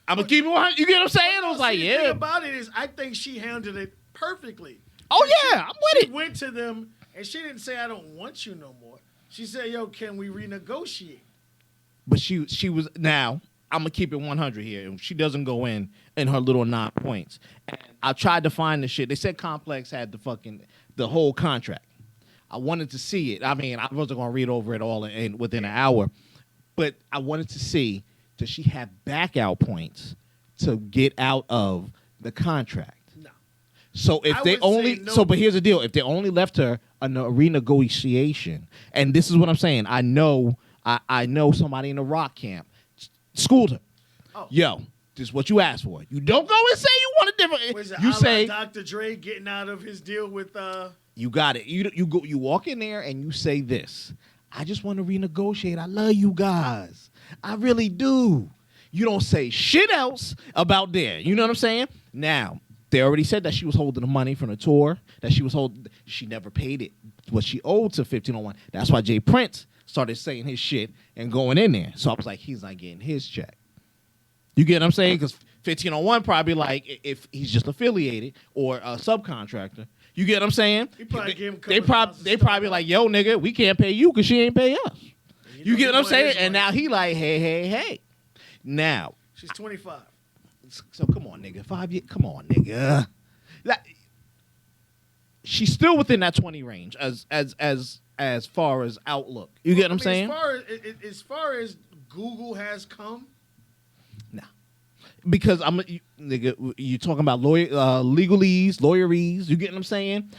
I'm gonna keep it 100. You get what I'm saying? I was like, yeah. The thing about it is, I think she handled it perfectly. Oh yeah, I'm with it. She went to them and she didn't say, "I don't want you no more." She said, "Yo, can we renegotiate?" But she was now. I'm gonna keep it 100 here. She doesn't go in her little 9 points. And I tried to find the shit. They said Complex had the whole contract. I wanted to see it. I mean, I wasn't gonna read over it all within an hour, but I wanted to see, does she have back out points to get out of the contract? No. So if they only no. But here's the deal: if they only left her a renegotiation, and this is what I'm saying, I know somebody in the rock camp schooled her. Oh. Yo, this is what you asked for. You don't go and say you want a different. You say Dr. Dre getting out of his deal with. You got it. You walk in there and you say this. I just want to renegotiate. I love you guys. I really do. You don't say shit else about there. You know what I'm saying? Now, they already said that she was holding the money from the tour, that she never paid it, what she owed to 1501. That's why Jay Prince started saying his shit and going in there. So I was like, he's not getting his check. You get what I'm saying? Because 1501 probably like, if he's just affiliated or a subcontractor, you get what I'm saying? They probably like, yo, nigga, we can't pay you because she ain't pay us. You get what I'm saying? And now he like, hey. Now. She's 25. So come on, nigga. 5 years. Come on, nigga. She's still within that 20 range as far as outlook. You get what I'm saying? As far as Google has come. Nah. Because nigga, you talking about legalese, lawyerese. You get what I'm saying?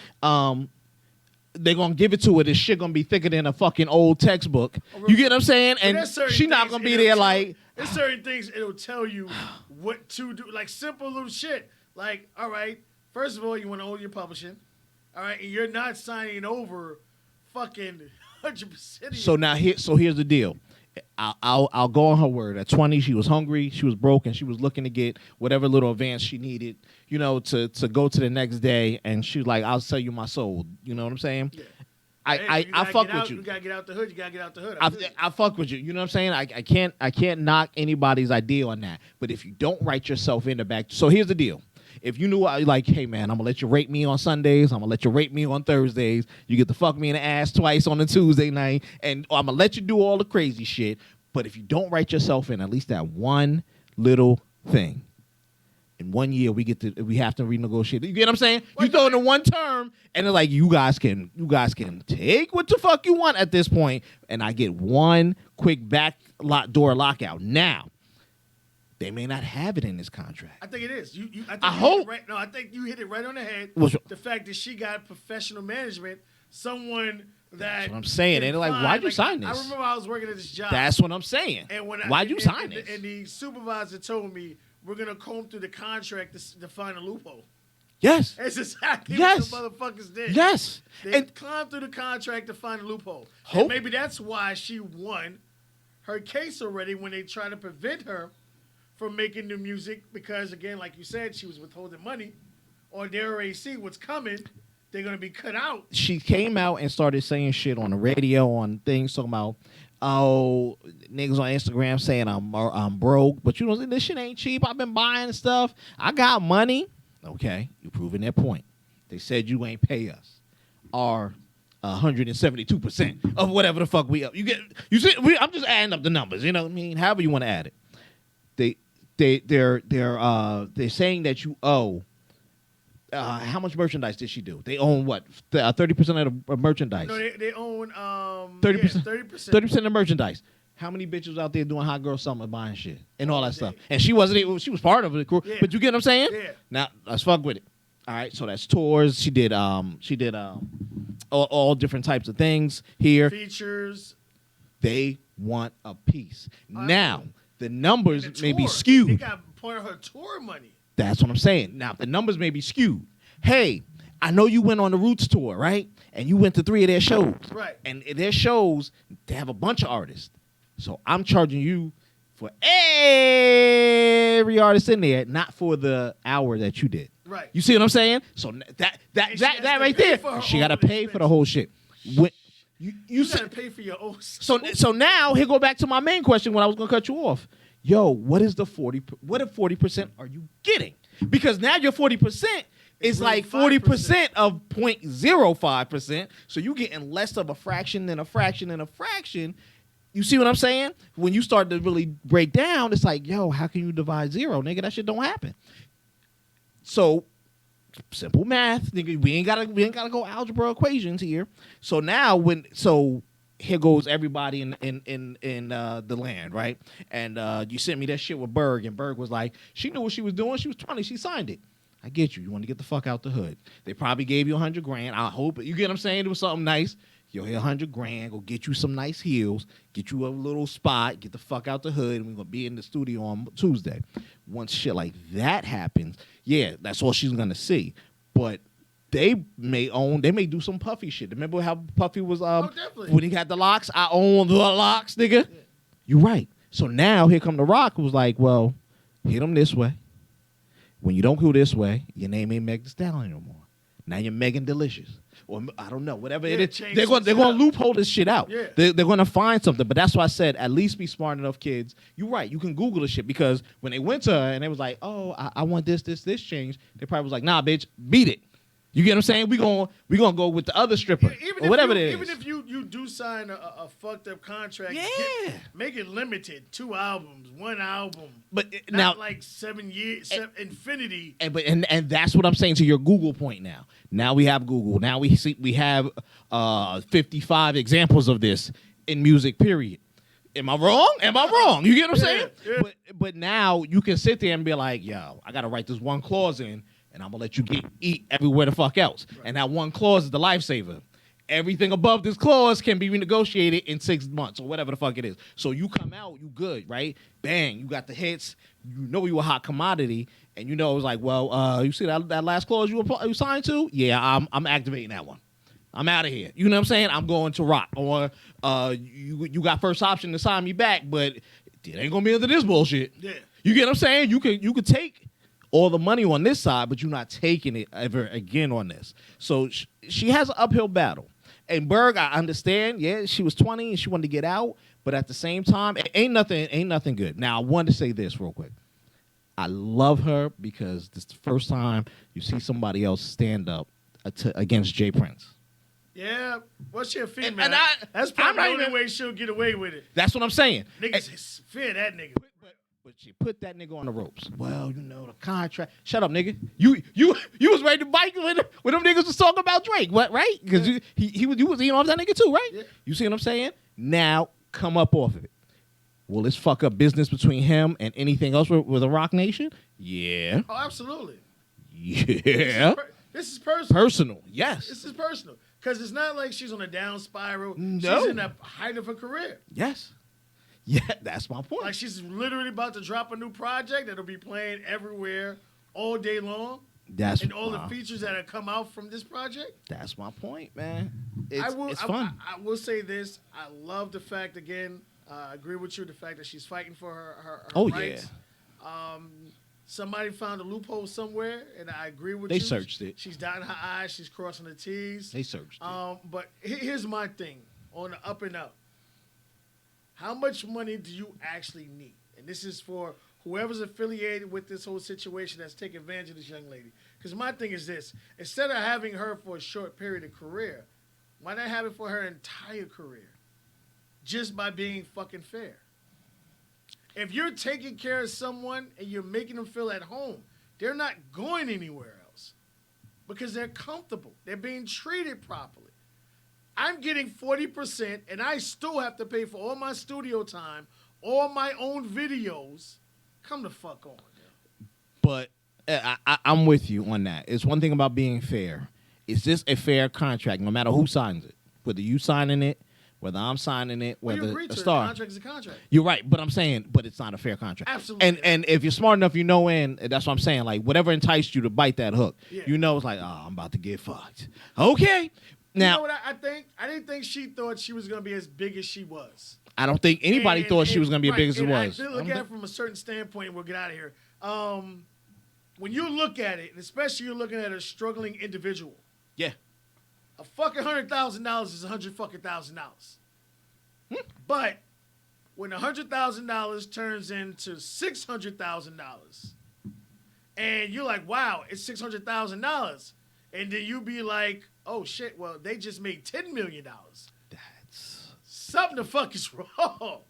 They're gonna give it to her. This shit gonna be thicker than a fucking old textbook. You get what I'm saying? And she not gonna be there like. There's certain things it'll tell you what to do, like simple little shit. Like, all right, first of all, you want to own your publishing, all right, and you're not signing over fucking 100%. So here's the deal. I'll go on her word. At 20, she was hungry, she was broke, and she was looking to get whatever little advance she needed, you know, to go to the next day. And she was like, "I'll sell you my soul." You know what I'm saying? Yeah. I fuck with you. You gotta get out the hood. You gotta get out the hood. I fuck with you. You know what I'm saying? I can't knock anybody's idea on that. But if you don't write yourself in the back, so here's the deal. If you knew, like, hey man, I'm gonna let you rape me on Sundays. I'm gonna let you rape me on Thursdays. You get to fuck me in the ass twice on a Tuesday night, and I'm gonna let you do all the crazy shit. But if you don't write yourself in at least that one little thing, in 1 year we have to renegotiate. You get what I'm saying? You throw in the one term, and they're like, you guys can take what the fuck you want at this point, and I get one quick back door lockout. Now, they may not have it in this contract. I think it is. I hope. I think you hit it right on the head. The fact that she got professional management, someone That's what I'm saying. And they're like, why'd you sign this? I remember I was working at this job. That's what I'm saying. And why'd you sign this? And the supervisor told me, we're going to comb through the contract to find a loophole. Yes. That's exactly what the motherfuckers did. Yes. They climbed through the contract to find a loophole. And maybe that's why she won her case already when they tried to prevent her from making new music because, again, like you said, she was withholding money. Or they already see what's coming. They're going to be cut out. She came out and started saying shit on the radio, on things talking about, oh, niggas on Instagram saying I'm broke. But you know, this shit ain't cheap. I've been buying stuff. I got money. Okay, you proving their point. They said you ain't pay us our 172% of whatever the fuck we up. You see, I'm just adding up the numbers. You know what I mean? However you want to add it. They're saying that you owe. How much merchandise did she do? They own what? 30% of the merchandise. No, they own 30%. 30% of merchandise. How many bitches out there doing hot girl summer buying shit and all that stuff? And she wasn't. She was part of it, yeah. But you get what I'm saying? Yeah. Now let's fuck with it. All right. So that's tours. She did. All different types of things here. Features. They want a piece. Now the numbers may be skewed. They got part of her tour money. That's what I'm saying. Now, the numbers may be skewed. Hey, I know you went on the Roots tour, right? And you went to 3 of their shows. Right. And their shows, they have a bunch of artists. So I'm charging you for every artist in there, not for the hour that you did. Right. You see what I'm saying? So that right there, she got to pay for the whole shit. When, you got to pay for your own. So now, here go back to my main question when I was going to cut you off. Yo, what is the 40? What if 40% are you getting? Because now your 40% is like 40% of 0.05%. So you're getting less of a fraction than a fraction and a fraction. You see what I'm saying? When you start to really break down, it's like, yo, how can you divide 0, nigga? That shit don't happen. So simple math, nigga. We ain't gotta go algebra equations here. So now here goes everybody in the land, right? And you sent me that shit with Berg, and Berg was like, she knew what she was doing. She was 20. She signed it. I get you. You want to get the fuck out the hood. They probably gave you $100,000. I hope you get what I'm saying. It was something nice. Yo, here $100,000. Go get you some nice heels. Get you a little spot. Get the fuck out the hood. And we're gonna be in the studio on Tuesday. Once shit like that happens, yeah, that's all she's gonna see. But they may do some Puffy shit. Remember how Puffy was when he got the locks? I own the locks, nigga. Yeah. You're right. So now here come The Rock, who was like, well, hit him this way. When you don't go this way, your name ain't Meg Thee Stallion no more. Now you're Megan Delicious. Or I don't know, whatever it is. They're going to loophole this shit out. Yeah. They're going to find something. But that's why I said, at least be smart enough, kids. You're right. You can Google the shit. Because when they went to her and they was like, oh, I want this change. They probably was like, nah, bitch, beat it. You get what I'm saying? We gonna go with the other stripper or whatever it is. Even if you do sign a fucked up contract, make it limited. 2 albums, 1 album, but not now like 7 years, infinity. And that's what I'm saying to your Google point. Now we have Google. Now we have 55 examples of this in music. Period. Am I wrong? You get what I'm saying? Yeah. But now you can sit there and be like, yo, I gotta write this one clause in. And I'm going to let you eat everywhere the fuck else. Right. And that one clause is the lifesaver. Everything above this clause can be renegotiated in 6 months or whatever the fuck it is. So you come out, you good, right? Bang, you got the hits. You know you a hot commodity. And you know it was like, well, you see that last clause you signed to? Yeah, I'm activating that one. I'm out of here. You know what I'm saying? I'm going to rock. Or you got first option to sign me back, but it ain't going to be into this bullshit. Yeah. You get what I'm saying? You could take all the money on this side, but you're not taking it ever again on this. So she has an uphill battle. And Berg, I understand. Yeah, she was 20 and she wanted to get out, but at the same time, ain't nothing good. Now, I wanted to say this real quick. I love her because this is the first time you see somebody else stand up against Jay Prince. Yeah, well, she a female. That's probably the only way she'll get away with it. That's what I'm saying. Niggas fear that nigga. But she put that nigga on the ropes. Well, you know, the contract. Shut up, nigga. You was ready to bite when them niggas was talking about Drake. What, right? Because you was eating off that nigga too, right? Yeah. You see what I'm saying? Now, come up off of it. Will this fuck up business between him and anything else with the Rock Nation? Yeah. Oh, absolutely. Yeah. This is personal. Personal, yes. This is personal. Because it's not like she's on a down spiral. No. She's in the height of her career. Yes. Yeah, that's my point. Like, she's literally about to drop a new project that'll be playing everywhere all day long. And all the features that have come out from this project. That's my point, man. It's I fun. I will say this. I love the fact, again, I agree with you, the fact that she's fighting for her rights. Yeah. Somebody found a loophole somewhere, and I agree with They you. searched it. She's dotting her I's. She's crossing the T's. They searched it. But here's my thing on the up and up. How much money do you actually need? And this is for whoever's affiliated with this whole situation that's taking advantage of this young lady. Because my thing is this. Instead of having her for a short period of career, why not have it for her entire career? Just by being fucking fair. If you're taking care of someone and you're making them feel at home, they're not going anywhere else because they're comfortable. They're being treated properly. I'm getting 40%, and I still have to pay for all my studio time, all my own videos. Come the fuck on. Yo. But I'm with you on that. It's one thing about being fair. Is this a fair contract, no matter who signs it? Whether you signing it, whether I'm signing it, whether you agree a to star. The contract is a contract. You're right, but I'm saying, but it's not a fair contract. Absolutely. And if you're smart enough, you know, and that's what I'm saying. Like, whatever enticed you to bite that hook, Yeah. you know, it's like, oh, I'm about to get fucked. Okay. Now, you know what I think? I didn't think she thought she was going to be as big as she was. I don't think anybody thought she was going to be as big as it was. I look at it from a certain standpoint, and we'll get out of here. When you look at it, and especially you're looking at a struggling individual, Yeah. a fucking $100,000 is $100,000. But when $100,000 turns into $600,000, and you're like, wow, it's $600,000, and then you be like, oh shit, well, they just made $10 million. That's Something the fuck is wrong.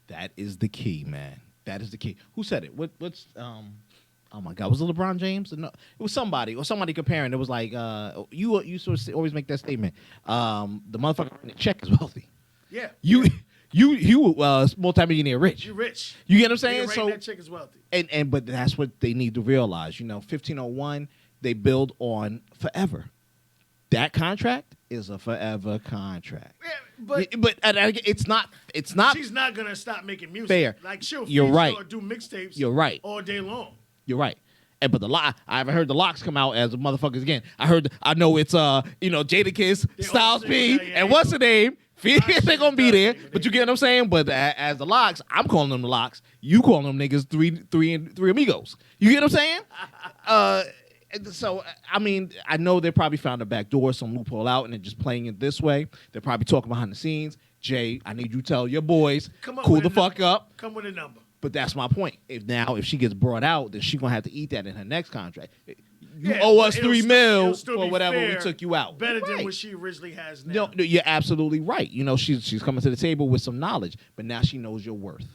That is the key, man. That is the key. Who said it? What's oh my God, was it LeBron James? No, it was somebody comparing. It was like you sort of always make that statement. The motherfucker in the check is wealthy. Yeah. You multimillionaire rich. You're rich. You get what I'm saying? So that chick is wealthy. But that's what they need to realize. 1501, they build on forever. That contract is a forever contract. Yeah, but it's not. She's not gonna stop making music. Fair. Like she'll You're right. or do mixtapes. You're right. All day long. You're right. But I haven't heard the locks come out as motherfuckers again. I know it's Jadakiss, Styles P, and what's her name? They're gonna be there, but you get what I'm saying. But as the locks, I'm calling them the locks. You calling them niggas three amigos. You get what I'm saying? So I mean, I know they probably found a back door, some loophole out, and they're just playing it this way. They're probably talking behind the scenes. Jay, I need you to tell your boys, cool the fuck up. Come with a number. But that's my point. If she gets brought out, then she's gonna have to eat that in her next contract. You owe us $3 million for whatever we took you out. Better than what she originally has now. No, you're absolutely right. She's coming to the table with some knowledge, but now she knows your worth.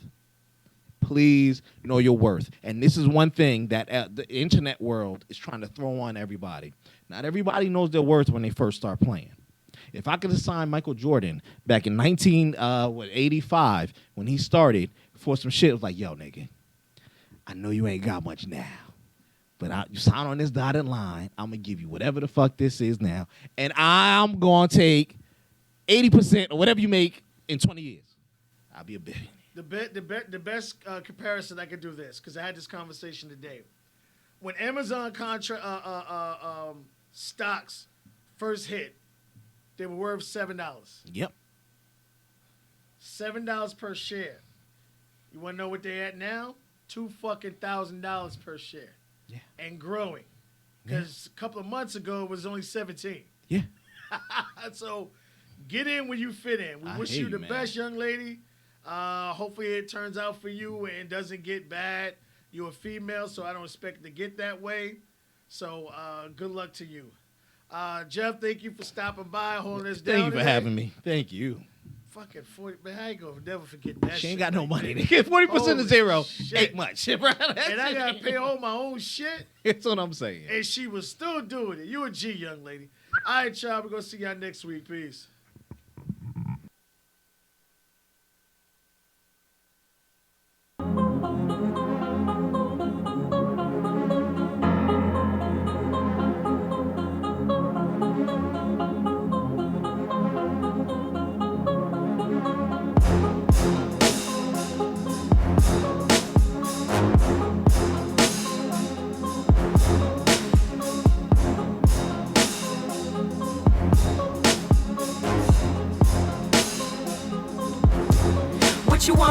Please know your worth. And this is one thing that the internet world is trying to throw on everybody. Not everybody knows their worth when they first start playing. If I could assign Michael Jordan back in 1985 when he started for some shit, it was like, yo, nigga, I know you ain't got much now, but you sign on this dotted line. I'm going to give you whatever the fuck this is now, and I'm going to take 80% or whatever you make in 20 years. I'll be a billionaire. The best comparison I could do this, because I had this conversation today. When Amazon stocks first hit, they were worth $7. Yep. $7 per share. You want to know what they're at now? $2,000 per share. Yeah. And growing. Because a couple of months ago, it was only 17. Yeah. So get in when you fit in. We wish you the best, young lady. Hopefully it turns out for you and doesn't get bad. You're a female, so I don't expect it to get that way. So good luck to you. Jeff, thank you for stopping by, holding us down. Thank you for having me. Thank you. Fucking 40, man, I ain't gonna never forget that. She ain't got no money. 40% of zero shit. ain't much. Bro. And I gotta pay all my own shit. That's what I'm saying. And she was still doing it. You a G, young lady. All right, y'all, we're gonna see y'all next week. Peace.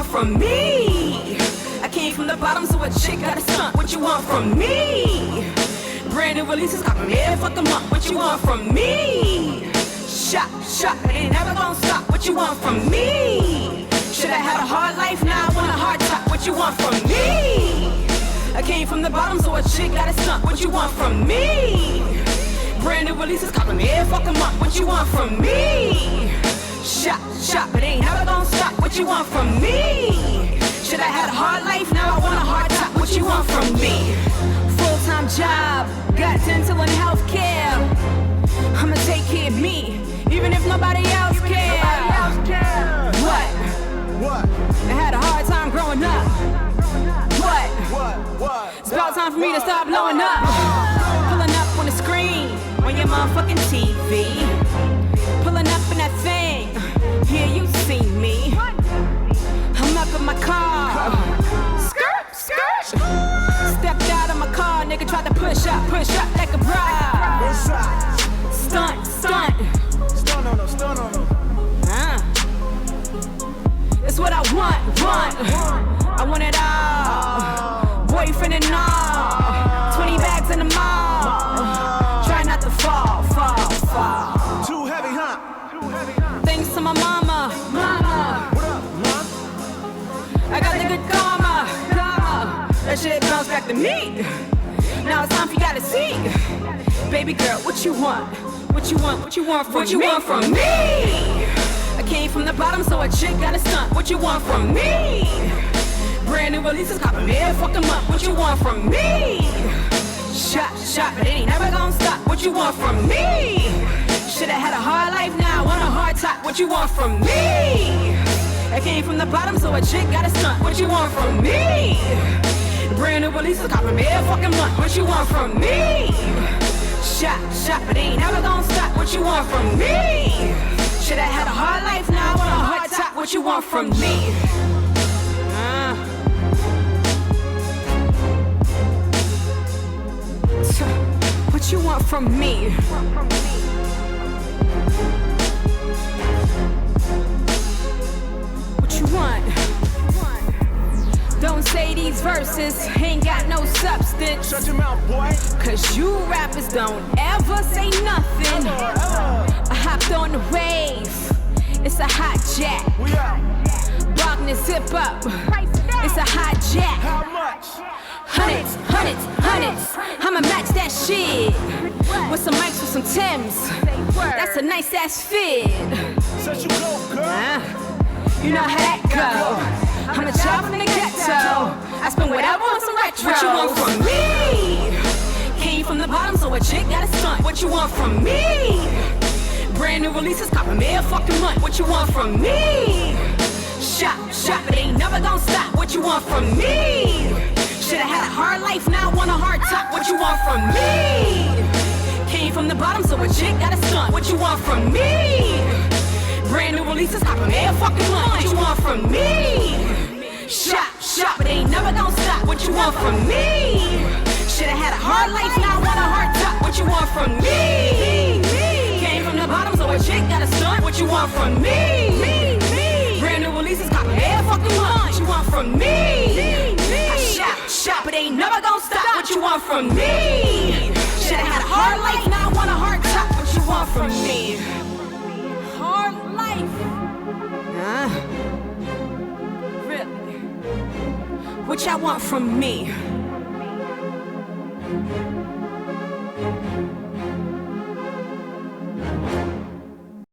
want from me? I came from the bottom, so a chick gotta stunt. What you want from me? Brand new releases, cop 'em, yeah, fuck 'em up. What you want from me? Shot, it ain't never gonna stop. What you want from me? Shoulda had a hard life, now I want a hard top. What you want from me? I came from the bottom, so a chick gotta stunt. What you want from me? Brand new releases, cop 'em, yeah, fuck 'em up. What you want from me? Shot, it ain't never gonna stop. What you want from me? Shoulda had a hard life, now I want a hard top. What you want from me? Full-time job, got dental and healthcare. I'ma take care of me, even if nobody else cares. What? I had a hard time growing up. What? It's about time for me to stop blowing up. Pulling up on the screen, on your motherfucking TV. Pulling up in that thing, yeah, you see me. I'm up in my car. Skirt. Stepped out of my car, nigga tried to push up like a bride. Stunt. Stun on them. It's what I want. I want it all. Boyfriend and all. 20 bags in the mall. Try not to fall. Too heavy, huh? Thanks to my mama. What up, Mom? I got the good karma. That shit bounce back to me. Now it's time for you to see. Baby girl, what you want? What you want from me? I came from the bottom, so a chick gotta stunt. What you want from me? Brand new releases, cop 'em, yeah, fuck 'em up. What you want from me? Shot, but it ain't never gonna stop. What you want from me? Shoulda had a hard life, now I want a hard top. What you want from me? I came from the bottom, so a chick gotta stunt. What you want from me? Brand new releases, cop 'em, yeah, fuck 'em up. What you want from me? Shot, but it ain't never gonna stop. What you want from me? Shoulda had a hard life, now I want a hard top. What you want from me? What you want from me? What you want? Don't say these verses ain't got no substance. Shut your mouth, boy. Cause you rappers don't ever say nothing. I hopped on the wave, it's a hot jack. We out. Wagner zip up, it's a hot jack. How much? Hundreds, I'ma match that shit. With some mics with some Timbs, that's a nice ass fit. Set you go, girl. You know how that go. I'm a child from the ghetto. I spend whatever on some retro. What you want from me? Came from the bottom, so a chick gotta stunt. What you want from me? Brand new releases, cop 'em, yeah, fuck 'em up. What you want from me? Shot, but ain't never gonna stop. What you want from me? Shoulda had a hard life, now I want a hard top. What you want from me? Came from the bottom, so a chick gotta stunt. What you want from me? Brand new releases, cop 'em, yeah, fuck 'em up. What you want from me? Shot, but ain't never gonna stop. What you want from me? Shoulda had a hard life, now I want a hard top. What you want from me? Came from the bottom, so a chick gotta stunt. What you want from me? Brand new releases, cop 'em, yeah, fuck 'em up. What you want from me? Shot, but ain't never gonna stop. What you want from me? Shoulda had a hard life, now I want a hard top. What you want from me? Hard life. Really? What y'all want from me?